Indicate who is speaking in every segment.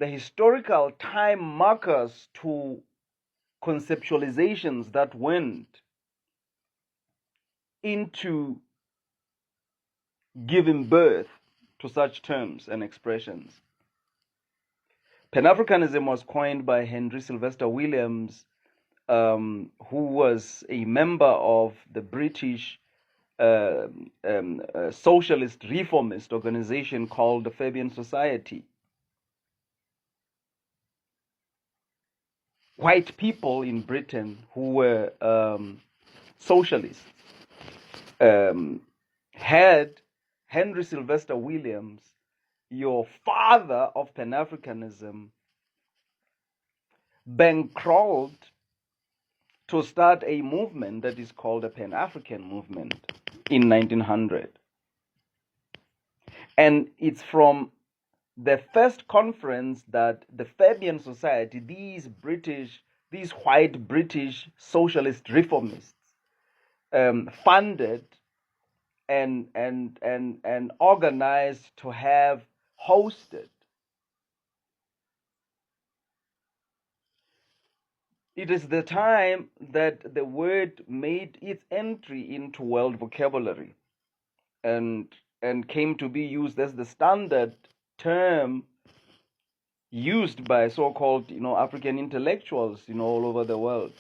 Speaker 1: the historical time markers to conceptualizations that went into giving birth to such terms and expressions. Pan-Africanism was coined by Henry Sylvester Williams, who was a member of the British socialist reformist organization called the Fabian Society. White people in Britain who were socialists had Henry Sylvester Williams, your father of Pan-Africanism, bankrolled to start a movement that is called the Pan-African movement in 1900. And it's from the first conference that the Fabian Society, these white British socialist reformists, funded and organized to have hosted. It is the time that the word made its entry into world vocabulary and came to be used as the standard term used by so-called, African intellectuals, all over the world.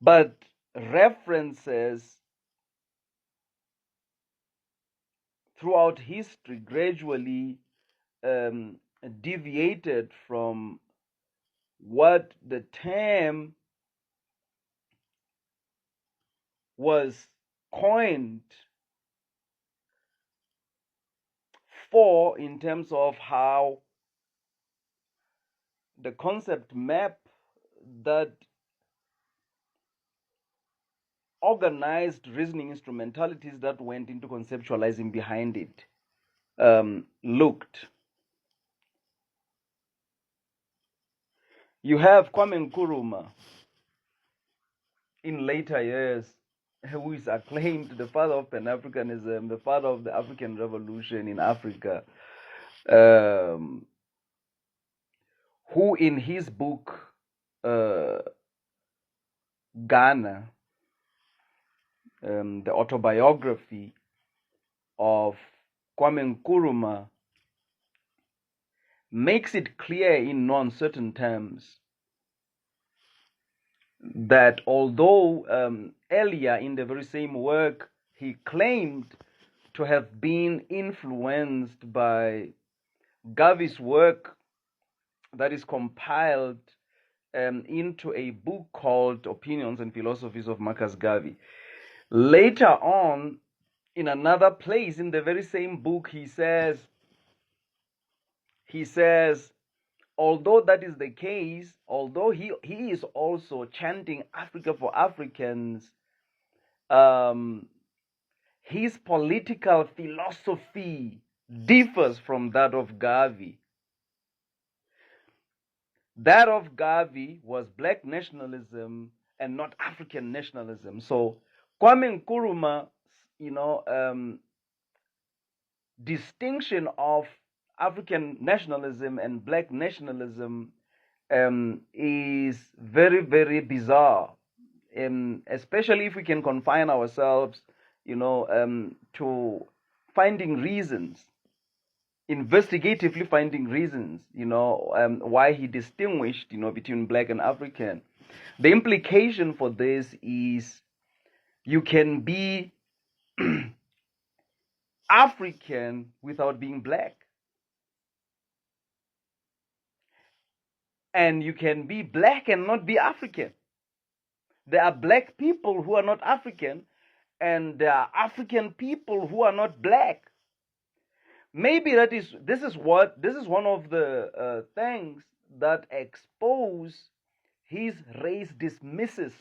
Speaker 1: But references throughout history gradually deviated from what the term was coined for, in terms of how the concept map that organized reasoning instrumentalities that went into conceptualizing behind it looked. You have Kwame Nkrumah in later years, who is acclaimed the father of Pan-Africanism, the father of the African Revolution in Africa, who in his book, Ghana, the autobiography of Kwame Nkrumah, makes it clear in no uncertain terms that although earlier in the very same work he claimed to have been influenced by Garvey's work that is compiled into a book called Opinions and Philosophies of Marcus Garvey. Later on, in another place in the very same book, he says, although that is the case, although he is also chanting Africa for Africans, his political philosophy differs from that of Garvey. That of Garvey was black nationalism and not African nationalism. So Kwame Nkrumah's, distinction of African nationalism and black nationalism is very, very bizarre, especially if we can confine ourselves, to finding reasons, investigatively finding reasons, why he distinguished, between black and African. The implication for this is you can be African without being black. And you can be black and not be African. There are black people who are not African, and there are African people who are not black. Maybe this is one of the things that expose his race dismissist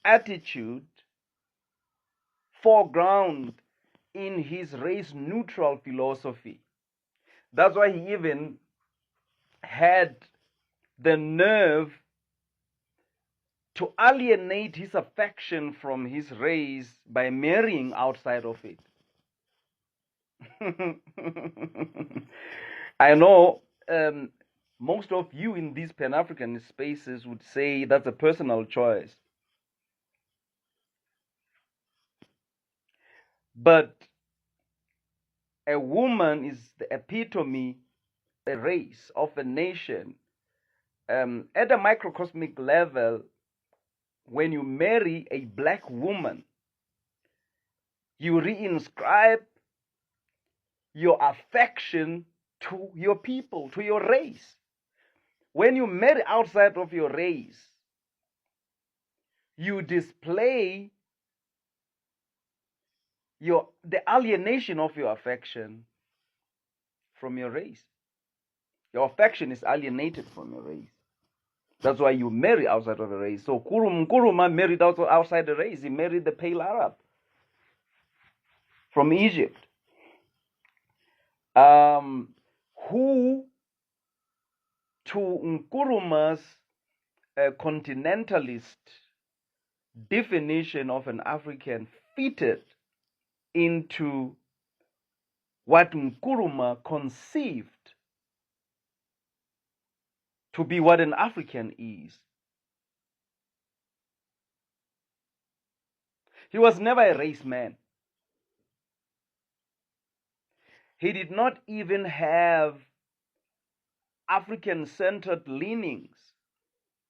Speaker 1: attitude foreground in his race neutral philosophy. That's why he even had the nerve to alienate his affection from his race by marrying outside of it. I know most of you in these Pan-African spaces would say that's a personal choice. But a woman is the epitome, a race, of a nation. At a microcosmic level, when you marry a black woman, you reinscribe your affection to your people, to your race. When you marry outside of your race, you display the alienation of your affection from your race. Your affection is alienated from your race. That's why you marry outside of a race. So Nkrumah married outside the race. He married the pale Arab from Egypt, who, to Nkrumah's continentalist definition of an African, fitted into what Nkrumah conceived to be what an African is. He was never a race man. He did not even have African-centered leanings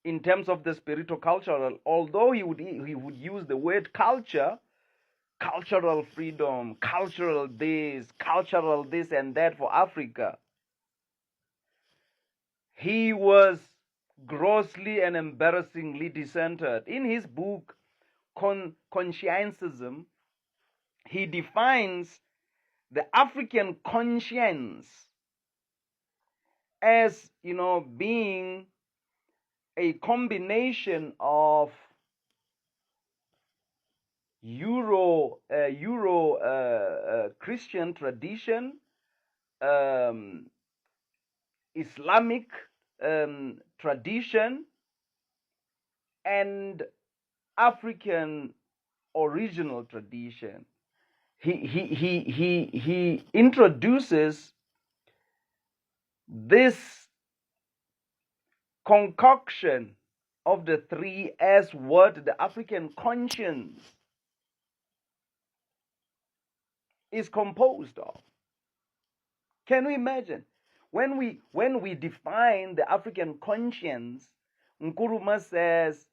Speaker 1: in terms of the spiritual-cultural, although he would use the word culture, cultural freedom, cultural this and that for Africa. He was grossly and embarrassingly decentered. In his book, Conscientism, he defines the African conscience as, being a combination of Euro Christian tradition, Islamic tradition, and African original tradition. He introduces this concoction of the three as what the African conscience is composed of. Can we imagine? When we define the African conscience, Nkrumah says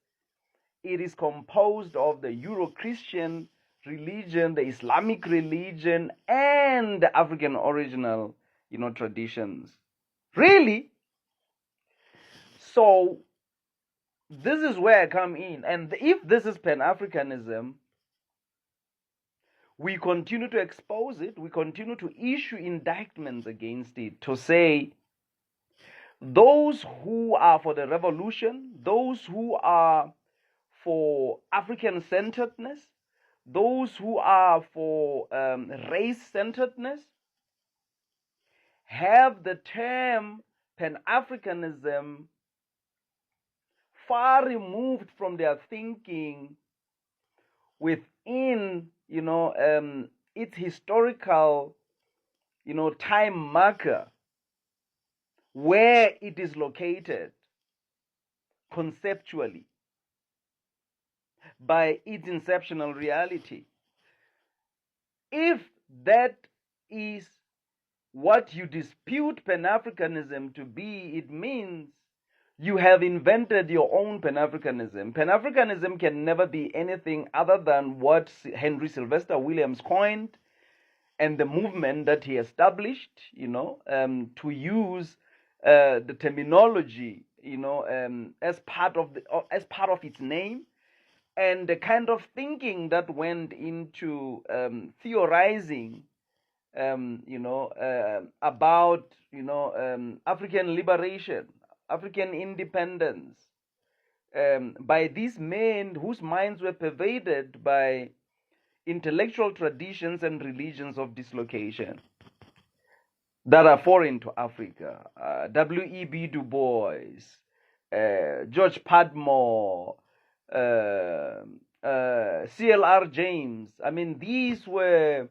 Speaker 1: it is composed of the Euro-Christian religion, the Islamic religion, and the African original, traditions. Really? So this is where I come in. And if this is Pan-Africanism, we continue to expose it. We continue to issue indictments against it to say those who are for the revolution, those who are for African-centeredness, those who are for race-centeredness, have the term Pan-Africanism far removed from their thinking within, its historical, time marker, where it is located conceptually by its inceptional reality. If that is what you dispute Pan-Africanism to be, it means you have invented your own Pan-Africanism. Pan-Africanism can never be anything other than what Henry Sylvester Williams coined and the movement that he established, to use the terminology, as part of its name, and the kind of thinking that went into theorizing, about African liberation, African independence, by these men whose minds were pervaded by intellectual traditions and religions of dislocation that are foreign to Africa. W.E.B. Du Bois, George Padmore, C.L.R. James. I mean, these were